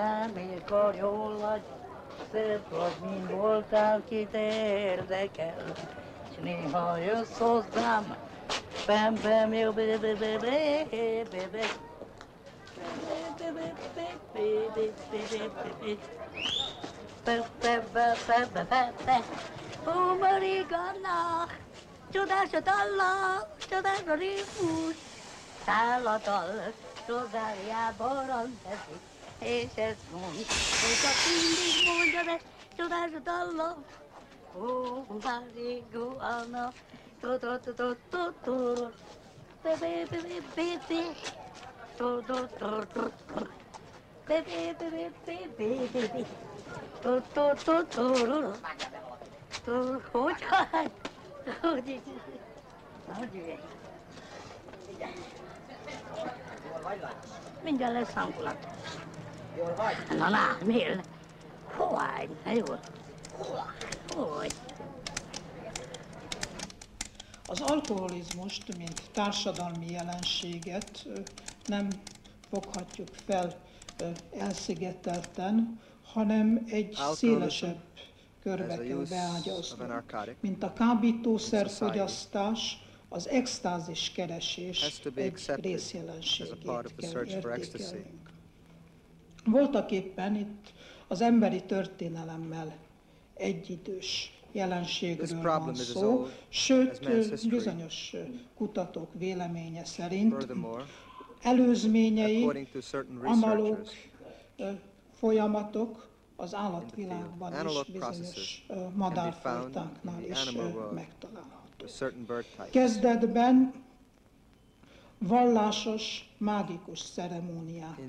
Amikor jól vagy, szép vagy, mint voltál, kit érdekel. És néha jössz hozzám, bem, bem, jó, be, be, be, be, be, be. Ó, Mariganna, csodás a dalla, csodás a ritmus, száll a dal, Rozáliában randezik, és ezt mond, és csak mindig mondja, de csodás a dalla. Ó, Mariganna, to-to-to-to-to-to, be-be-be-be-be-be. Mindjárt lesz hangulat. Jól vagy? Na, miért? Hogy? Na jól. Hogy? Az alkoholizmust, mint társadalmi jelenséget nem foghatjuk fel elszigetelten, hanem egy szélesebb körbe kell beágyazni, mint a kábítószerfogyasztás, az extázis keresés egy részjelenségét kell értékelnünk. Voltaképpen itt az emberi történelemmel egyidős jelenségről van szó, sőt, bizonyos kutatók véleménye szerint előzményei, analóg folyamatok az állatvilágban is, bizonyos madárfajtáknál is megtalálhatók. Kezdetben vallásos, mágikus ceremóniák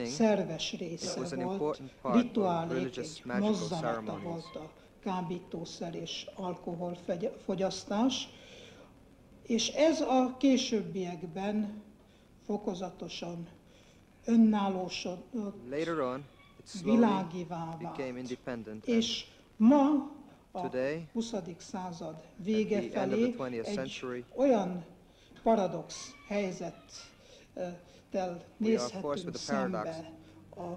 szerves része volt, rituálék, egy mozzanata volt a kábítószer és alkoholfogyasztás, és ez a későbbiekben fokozatosan önállósodott, világivá vált. És ma a 20. század vége felé egy olyan paradox helyzettel nézhetünk szembe a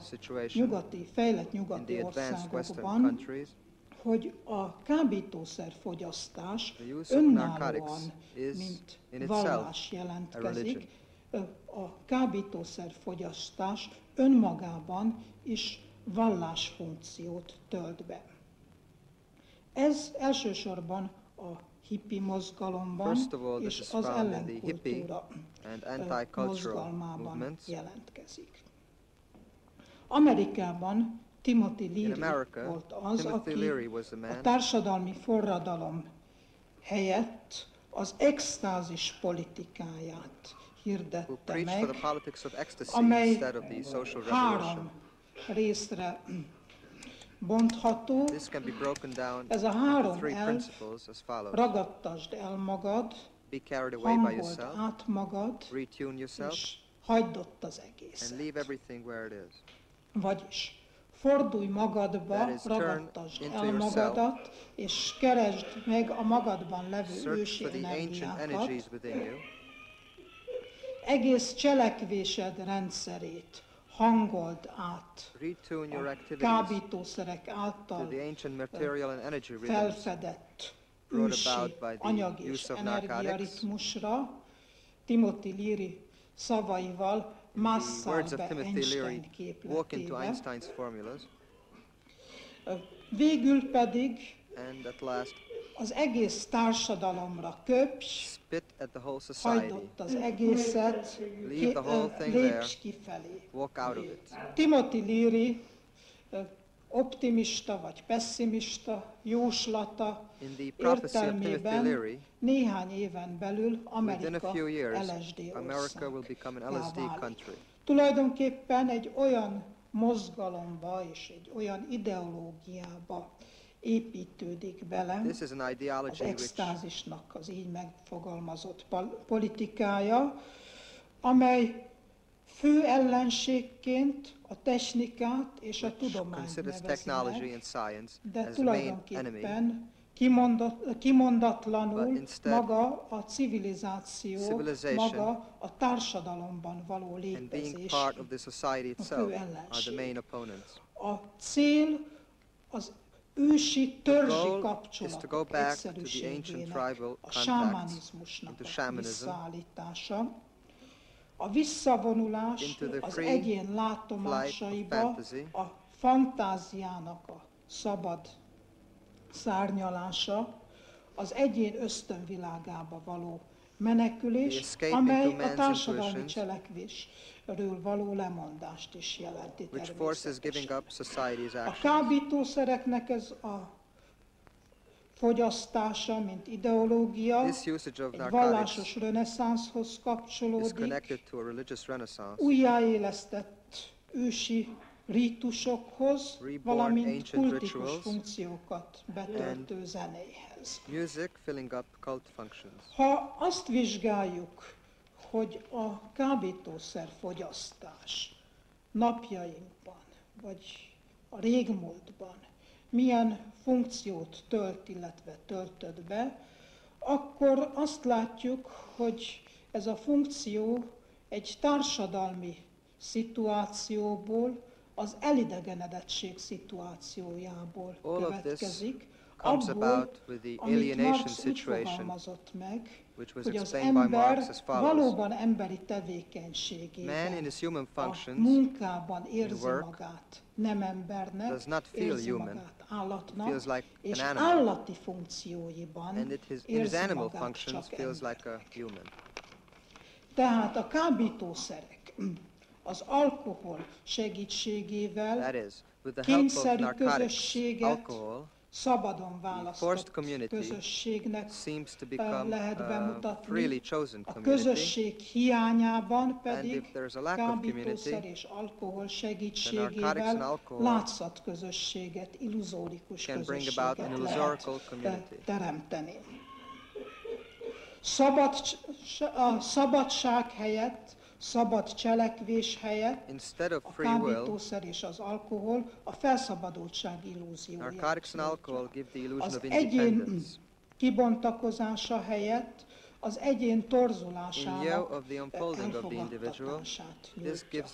fejlett nyugati országokban, hogy a kábítószerfogyasztás önállóan, mint vallás jelentkezik, a kábítószerfogyasztás önmagában is vallásfunkciót tölt be. Ez elsősorban a hippi mozgalomban és az ellenkultúra mozgalmában jelentkezik. Amerikában Timothy Leary volt az, aki a társadalmi forradalom helyett az extázis politikáját hirdette meg, amely 3 részre bontható. Ez a 3 elv: ragadtasd el magad, hangold át magad, és hagyd ott az egészet. Vagyis fordulj magadba, ragadtasd el magadat, és keresd meg a magadban levő ősi energiákat, egész cselekvésed rendszerét hangold át a kábítószerek által felfedett ősi anyag és energiaritmusra. Timothy Leary szavaival másszál be Einstein képletébe. Végül pedig az egész társadalomra köpj, hagyd ott az egészet, lépj kifelé. Timothy Leary optimista vagy pesszimista jóslata értelmében néhány éven belül Amerika LSD országgá válik. Tulajdonképpen egy olyan mozgalomba és egy olyan ideológiába építődik bele az extázisnak az így megfogalmazott politikája, amely fő ellenségként a technikát és a tudományt nevezi meg, de tulajdonképpen kimondatlanul maga a civilizáció, maga a társadalomban való létezés a fő ellenség. A cél az ősi törzsi kapcsolatok egyszerűségének, a sámánizmusnak a visszaállítása, a visszavonulás az egyén látomásaiba, a fantáziának a szabad szárnyalása, az egyén ösztönvilágába való menekülés, amely a társadalmi cselekvésről való lemondást is jelenti természetesen. A kábítószereknek ez a fogyasztása, mint ideológia, egy vallásos reneszánszhoz kapcsolódik, újjáélesztett ősi rítusokhoz, valamint kultikus funkciókat betöltő zenéhez. Ha azt vizsgáljuk, hogy a kábítószer fogyasztás napjainkban, vagy a régmúltban milyen funkciót tölt, illetve töltött be, akkor azt látjuk, hogy ez a funkció egy társadalmi szituációból, az elidegenedettség szituációjából következik, abból, amit Marx úgy fogalmazott meg, hogy az ember valóban emberi tevékenységében, a munkában érzi magát nem embernek, érzi magát állatnak, és állati funkcióiban érzi magát csak embernek. Tehát a kábítószerek az alkohol segítségével kényszerű közösséget szabadon választott közösségnek lehet bemutatni, a közösség hiányában pedig kábítószer és alkohol segítségével látszatközösséget, illuzórikus közösséget lehet teremteni. A szabadság helyett, szabad cselekvés helyett a kábítószer és az alkohol a felszabadultság illúzióját nyújtja. Az egyén kibontakozása helyett az egyén torzulásának elfogadtatását nyújtja.